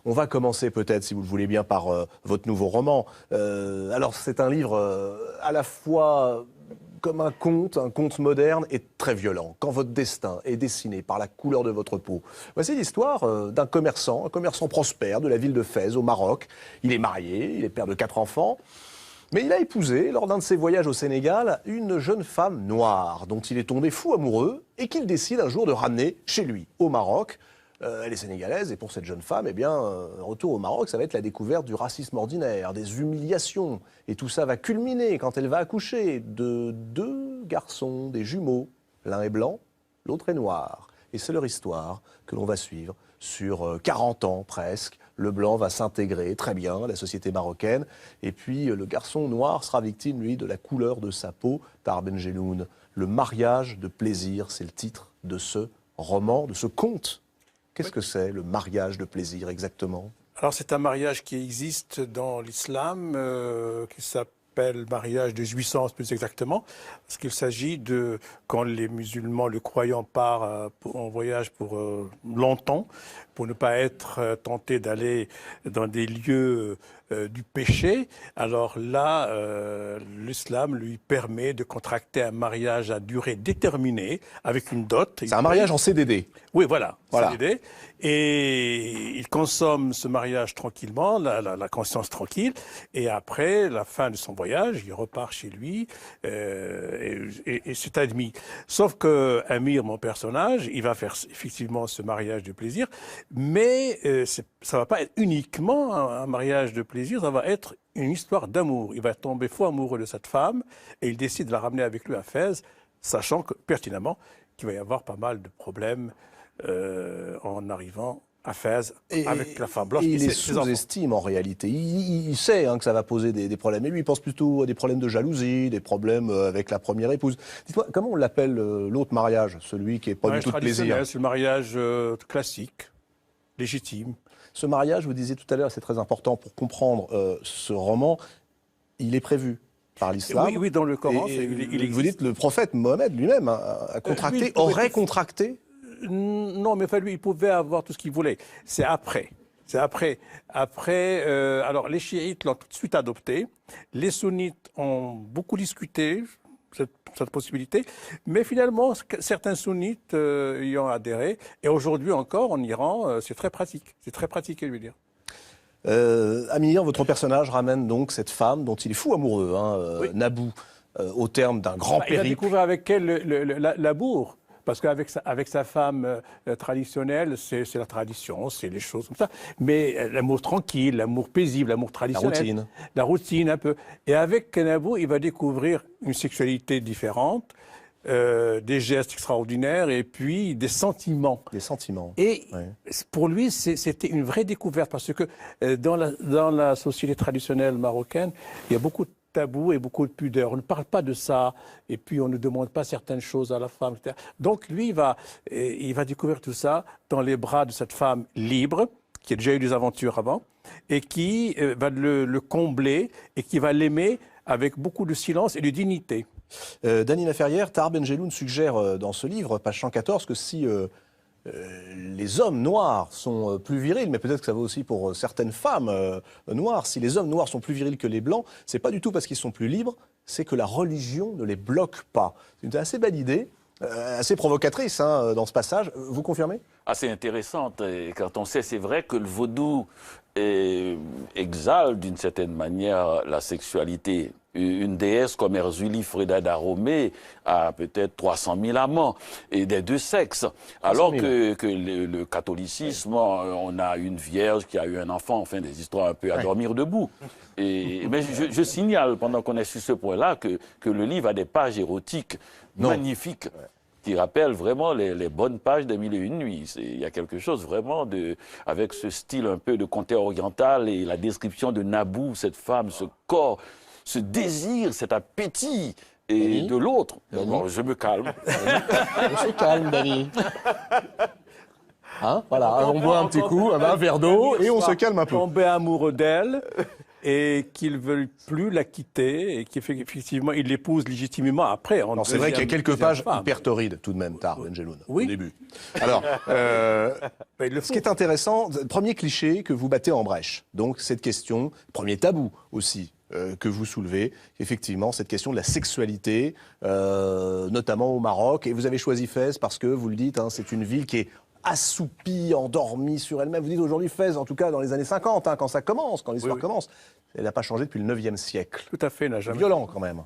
On va commencer peut-être, si vous le voulez bien, par votre nouveau roman. Alors c'est un livre à la fois comme un conte moderne et très violent. Quand votre destin est dessiné par la couleur de votre peau. Voici l'histoire d'un commerçant, un commerçant prospère de la ville de Fès, au Maroc. Il est marié, il est père de 4 enfants. Mais il a épousé, lors d'un de ses voyages au Sénégal, une jeune femme noire dont il est tombé fou amoureux et qu'il décide un jour de ramener chez lui, au Maroc. Elle est sénégalaise et pour cette jeune femme, retour au Maroc, ça va être la découverte du racisme ordinaire, des humiliations. Et tout ça va culminer quand elle va accoucher de 2 garçons, des jumeaux. L'un est blanc, l'autre est noir. Et c'est leur histoire que l'on va suivre sur 40 ans presque. Le blanc va s'intégrer très bien à la société marocaine. Et puis le garçon noir sera victime, lui, de la couleur de sa peau. Tahar Benjelloun, le mariage de plaisir, c'est le titre de ce roman, de ce conte. Qu'est-ce que c'est, le mariage de plaisir, exactement? Alors, c'est un mariage qui existe dans l'islam, qui s'appelle mariage de jouissance, plus exactement, parce qu'il s'agit de, quand les musulmans, le croyant, part en voyage pour longtemps, pour ne pas être tenté d'aller dans des lieux du péché, alors là, l'islam lui permet de contracter un mariage à durée déterminée, avec une dot. C'est un mariage en CDD. Oui, voilà. CDD. Et il consomme ce mariage tranquillement, la conscience tranquille, et après la fin de son voyage, il repart chez lui, et c'est admis. Sauf que Amir, mon personnage, il va faire effectivement ce mariage de plaisir, mais ça va pas être uniquement un mariage de plaisir, ça va être une histoire d'amour. Il va tomber fou amoureux de cette femme, et il décide de la ramener avec lui à Fès, sachant que, pertinemment, qu'il va y avoir pas mal de problèmes en arrivant à Fès avec la femme blanche. Et il les sous-estime en réalité. Il sait que ça va poser des problèmes. Mais lui, il pense plutôt à des problèmes de jalousie, des problèmes avec la première épouse. Dites-moi, comment on l'appelle l'autre mariage, celui qui n'est pas du tout de plaisir? C'est le mariage classique, légitime. Ce mariage, vous disiez tout à l'heure, c'est très important pour comprendre ce roman, il est prévu par l'islam. Oui, dans le Coran, vous dites le prophète Mohammed lui-même a contracté, aurait contracté. Non, mais enfin, lui, il pouvait avoir tout ce qu'il voulait. C'est après. Alors, les chiites l'ont tout de suite adopté. Les sunnites ont beaucoup discuté cette possibilité. Mais finalement, certains sunnites y ont adhéré. Et aujourd'hui encore, en Iran, c'est très pratique. C'est très pratiqué, je veux dire. Amir, votre personnage ramène donc cette femme dont il est fou amoureux, oui. Nabou, au terme d'un grand périple. Il a découvert avec elle l'amour. Parce qu'avec sa femme traditionnelle, c'est la tradition, c'est les choses comme ça. Mais l'amour tranquille, l'amour paisible, l'amour traditionnel. La routine un peu. Et avec Nabou, il va découvrir une sexualité différente, des gestes extraordinaires et puis des sentiments. Des sentiments. Et pour lui, c'était une vraie découverte parce que dans la société traditionnelle marocaine, il y a beaucoup de tabou et beaucoup de pudeur. On ne parle pas de ça, et puis on ne demande pas certaines choses à la femme, etc. Donc lui, il va découvrir tout ça dans les bras de cette femme libre, qui a déjà eu des aventures avant, et qui va le combler, et qui va l'aimer avec beaucoup de silence et de dignité. Dany Laferrière, Tahar Benjelloun suggère dans ce livre, page 114, que si les hommes noirs sont plus virils, mais peut-être que ça vaut aussi pour certaines femmes noires. Si les hommes noirs sont plus virils que les blancs, c'est pas du tout parce qu'ils sont plus libres, c'est que la religion ne les bloque pas. C'est une assez belle idée, assez provocatrice dans ce passage. Vous confirmez? Assez intéressante. Et quand on sait, c'est vrai que le vaudou exalte d'une certaine manière la sexualité. Une déesse comme Erzuli Freda Dahomey a peut-être 300 000 amants, et des deux sexes. Alors que le catholicisme, on a une vierge qui a eu un enfant, enfin des histoires un peu à dormir debout. Mais je signale, pendant qu'on est sur ce point-là, que le livre a des pages érotiques magnifiques. Qui rappellent vraiment les bonnes pages des Mille et une nuits. Il y a quelque chose vraiment avec ce style un peu de conte oriental et la description de Nabou, cette femme, ce corps, ce désir, cet appétit et de l'autre. Bon, je me calme. On se calme, Dany. Voilà, on boit un petit coup, un verre d'eau et on se calme un peu. Tomber amoureux d'elle. et qu'ils ne veulent plus la quitter et qu'effectivement, ils l'épousent légitimement après. Non, c'est vrai qu'il y a quelques pages hyper torrides, tout de même, Tahar Ben-Jelloun, au début. Alors, ce qui est intéressant, premier cliché que vous battez en brèche, donc cette question, premier tabou aussi, que vous soulevez, effectivement, cette question de la sexualité, notamment au Maroc. Et vous avez choisi Fès parce que, vous le dites, hein, c'est une ville qui est assoupie, endormie sur elle-même. Vous dites aujourd'hui Fès, en tout cas dans les années 50, hein, quand ça commence, quand l'histoire commence. Elle n'a pas changé depuis le 9e siècle. Tout à fait, n'a jamais. Violent quand même.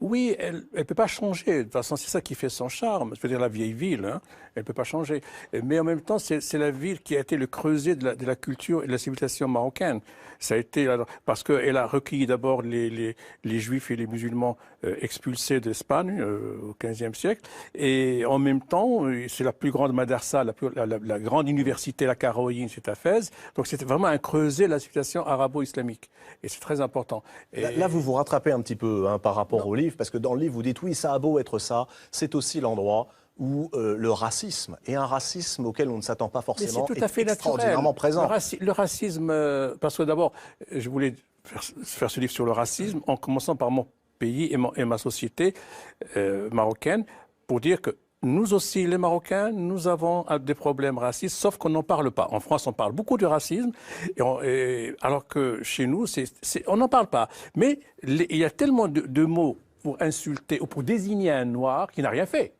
Oui, elle ne peut pas changer. De toute façon, c'est ça qui fait son charme. Je veux dire, la vieille ville, hein, elle ne peut pas changer. Mais en même temps, c'est la ville qui a été le creuset de la culture et de la civilisation marocaine. Ça a été parce qu'elle a recueilli d'abord les Juifs et les musulmans expulsés d'Espagne au XVe siècle. Et en même temps, c'est la plus grande madrasa, la grande université, la Caroïne, c'est à Fès. Donc c'était vraiment un creuset de la civilisation arabo-islamique. Et c'est très important. Et là, vous vous rattrapez un petit peu hein, par rapport au livre, parce que dans le livre, vous dites oui, ça a beau être ça, c'est aussi l'endroit où le racisme, et un racisme auquel on ne s'attend pas forcément, tout à fait extraordinairement présent. Le racisme, parce que d'abord, je voulais faire ce livre sur le racisme, en commençant par mon pays et ma société marocaine, pour dire que nous aussi, les Marocains, nous avons des problèmes racistes, sauf qu'on n'en parle pas. En France, on parle beaucoup de racisme, alors que chez nous, on n'en parle pas. Mais il y a tellement de mots pour insulter ou pour désigner un noir qui n'a rien fait.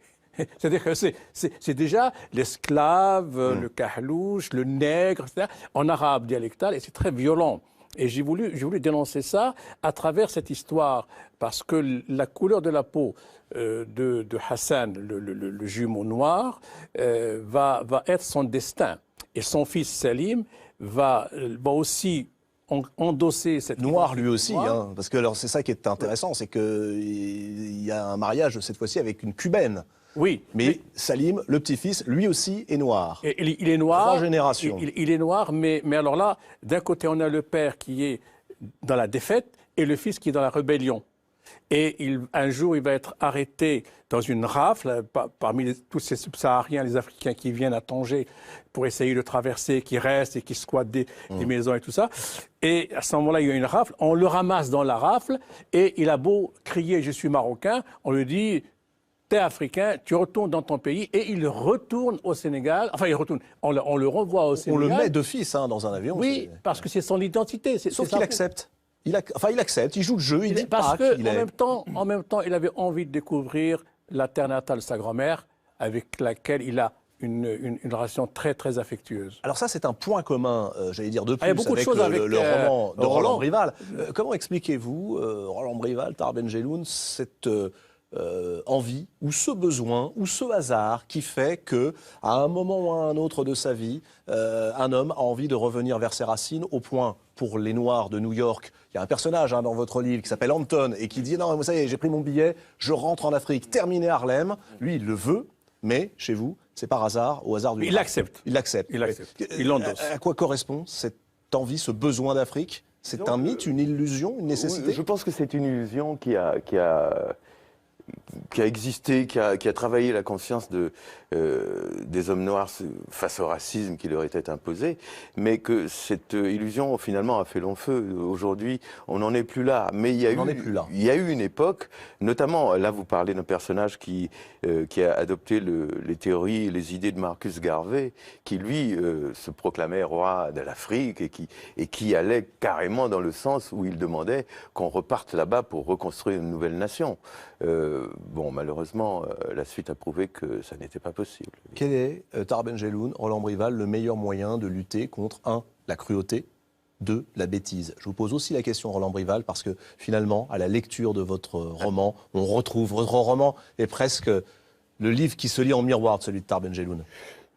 C'est-à-dire que c'est déjà l'esclave, le kahlouche, le nègre, etc., en arabe dialectal, et c'est très violent. Et j'ai voulu dénoncer ça à travers cette histoire, parce que la couleur de la peau de Hassan, le jumeau noir, va être son destin. Et son fils Salim va aussi endosser cette noir lui aussi, hein, parce que alors c'est ça qui est intéressant, c'est qu'il y a un mariage cette fois-ci avec une cubaine. Oui. Mais Salim, le petit-fils, lui aussi est noir. Et il est noir. 3 générations. Il est noir, mais alors là, d'un côté, on a le père qui est dans la défaite et le fils qui est dans la rébellion. Et un jour, il va être arrêté dans une rafle, parmi tous ces subsahariens, les Africains qui viennent à Tanger pour essayer de traverser, qui restent et qui squattent des maisons et tout ça. Et à ce moment-là, il y a une rafle, on le ramasse dans la rafle et il a beau crier « je suis marocain », on lui dit « t'es africain, tu retournes dans ton pays » et il retourne au Sénégal. Enfin, il retourne, on le renvoie au Sénégal. On le met d'office hein, dans un avion. Oui, parce que c'est son identité. Sauf qu'il accepte. Il accepte, il joue le jeu, il dit parce pas qu'il est... En même temps, il avait envie de découvrir la terre natale de sa grand-mère, avec laquelle il a une relation très, très affectueuse. Alors ça, c'est un point commun, j'allais dire, de plus avec le roman de Roland Brival. Comment expliquez-vous, Roland Brival, Tahar Ben-Jelloun, cette envie, ou ce besoin, ou ce hasard qui fait que, à un moment ou à un autre de sa vie, un homme a envie de revenir vers ses racines, au point, pour les Noirs de New York, il y a un personnage dans votre livre qui s'appelle Anton, et qui dit « Non, vous savez, j'ai pris mon billet, je rentre en Afrique, terminé Harlem ». Lui, il le veut, mais chez vous, c'est par hasard, au hasard du... Il l'accepte. Il l'accepte. Il l'endosse. À quoi correspond cette envie, ce besoin d'Afrique? C'est un mythe, une illusion, une nécessité? Je pense que c'est une illusion qui a existé, qui a travaillé la conscience des hommes noirs face au racisme qui leur était imposé, mais que cette illusion finalement a fait long feu. Aujourd'hui, on n'en est plus là. Mais il y a eu une époque, notamment, là vous parlez d'un personnage qui a adopté les théories et les idées de Marcus Garvey, qui lui se proclamait roi de l'Afrique et qui allait carrément dans le sens où il demandait qu'on reparte là-bas pour reconstruire une nouvelle nation. Bon, malheureusement, la suite a prouvé que ça n'était pas possible. Quel est, Tahar Ben-Jelloun, Roland Brival, le meilleur moyen de lutter contre, 1, la cruauté, 2, la bêtise? Je vous pose aussi la question, Roland Brival, parce que finalement, à la lecture de votre roman, on retrouve, votre roman est presque le livre qui se lit en miroir de celui de Tahar Ben-Jelloun.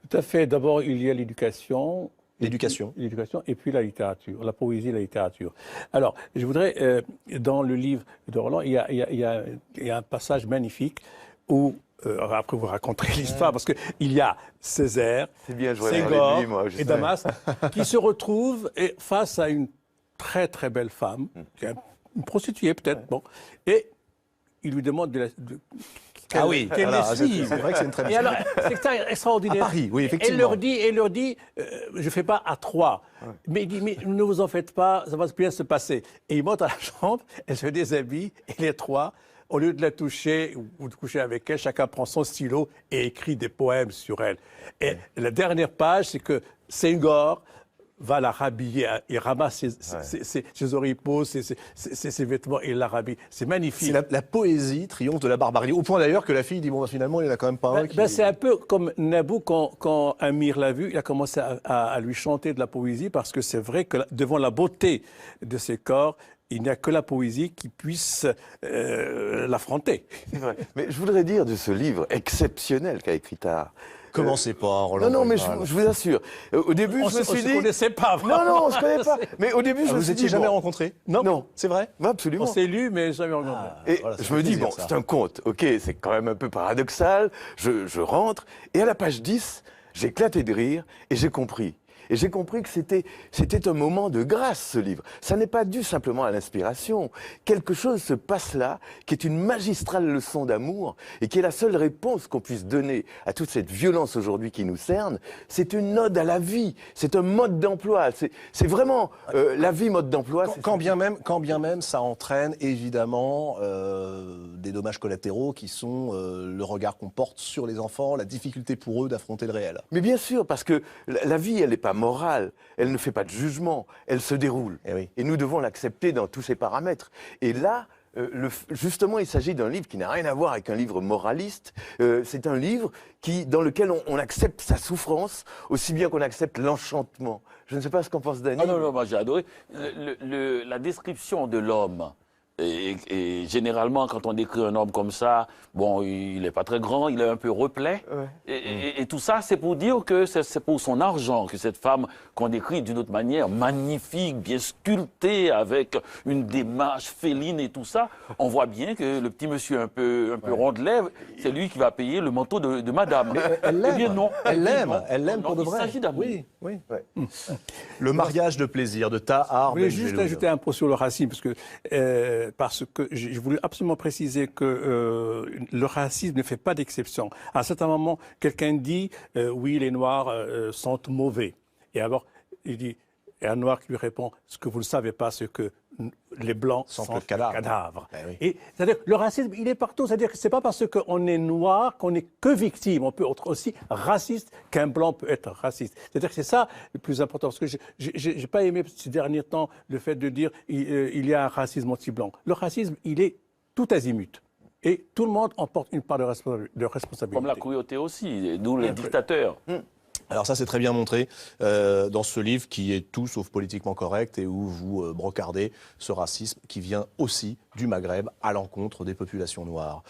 Tout à fait. D'abord, il y a l'éducation. L'éducation. L'éducation et puis la littérature, la poésie et la littérature. Alors, je voudrais, dans le livre de Roland, il y a un passage magnifique où, après vous raconterez l'histoire, parce qu'il y a Césaire, Ségor et Damas qui se retrouvent face à une très très belle femme, une prostituée peut-être, bon, et il lui demande Ah oui, qu'elle voilà, les suive. c'est vrai que c'est une très Et alors, c'est extraordinaire. À Paris, oui, effectivement. Elle leur dit, je ne fais pas à 3. Mais il dit, mais ne vous en faites pas, ça va bien se passer. Et il monte à la chambre, elle se déshabille, et les 3, au lieu de la toucher ou de coucher avec elle, chacun prend son stylo et écrit des poèmes sur elle. Et la dernière page, c'est que Senghor va la rhabiller, il ramasse ses oripeaux, ses vêtements et il la rhabille. C'est magnifique. C'est la poésie triomphe de la barbarie. Au point d'ailleurs que la fille dit, bon, finalement, il n'y en a quand même pas un qui... C'est un peu comme Naboo, quand Amir l'a vu, il a commencé à lui chanter de la poésie parce que c'est vrai que devant la beauté de ses corps, il n'y a que la poésie qui puisse l'affronter. C'est vrai. Mais je voudrais dire de ce livre exceptionnel qu'a écrit Tahar. Commencez pas, Roland. Non, mais je vous assure. Au début, je me suis dit... On ne se connaissait pas. Non, on se connaît pas. Mais au début, je me Vous suis dit... étiez jamais rencontrés? Non. C'est vrai? Absolument. On s'est lu, mais jamais rencontré. Et voilà, ça je fait me dis, plaisir, bon, ça. c'est un conte, ok, c'est quand même un peu paradoxal, je rentre, et à la page 10, j'ai éclaté de rire, et j'ai compris. Et j'ai compris que c'était un moment de grâce, ce livre. Ça n'est pas dû simplement à l'inspiration. Quelque chose se passe là, qui est une magistrale leçon d'amour, et qui est la seule réponse qu'on puisse donner à toute cette violence aujourd'hui qui nous cerne. C'est une ode à la vie, c'est un mode d'emploi. C'est vraiment la vie, mode d'emploi. Quand bien même, ça entraîne évidemment des dommages collatéraux qui sont le regard qu'on porte sur les enfants, la difficulté pour eux d'affronter le réel. Mais bien sûr, parce que la vie, elle n'est pas morale, elle ne fait pas de jugement, elle se déroule. Eh oui. Et nous devons l'accepter dans tous ses paramètres. Et là, justement, il s'agit d'un livre qui n'a rien à voir avec un livre moraliste. C'est un livre dans lequel on accepte sa souffrance aussi bien qu'on accepte l'enchantement. Je ne sais pas ce qu'en pense Dany. Ah non, moi j'ai adoré. La description de l'homme, et généralement, quand on décrit un homme comme ça, bon, il n'est pas très grand, il est un peu replet. Ouais. Et tout ça, c'est pour dire que c'est pour son argent que cette femme qu'on décrit d'une autre manière, magnifique, bien sculptée, avec une démarche féline et tout ça, on voit bien que le petit monsieur un peu rondelet, c'est lui qui va payer le manteau de madame. Elle l'aime. Eh bien non. Elle l'aime. Non, Elle l'aime non, pour de vrai. Il s'agit d'amour. Oui. Ouais. Le mariage de plaisir de Tahar. Je voulais juste ajouter un mot sur le racisme, parce que je voulais absolument préciser que le racisme ne fait pas d'exception. À un certain moment, quelqu'un dit oui, les Noirs sont mauvais. Et alors, il dit, et un Noir qui lui répond, ce que vous ne savez pas, c'est que les Blancs sont le cadavre. cadavres. Ben oui. Et c'est-à-dire, le racisme, il est partout. C'est-à-dire que c'est pas parce qu'on est noir qu'on n'est que victime. On peut être aussi raciste qu'un Blanc peut être raciste. C'est-à-dire que c'est ça le plus important. Parce que j'ai pas aimé ces derniers temps le fait de dire il y a un racisme anti-blanc. Le racisme, il est tout azimut. Et tout le monde en porte une part de responsabilité. Comme la cruauté aussi, d'où les dictateurs. Alors ça, c'est très bien montré dans ce livre qui est tout sauf politiquement correct et où vous brocardez ce racisme qui vient aussi du Maghreb à l'encontre des populations noires.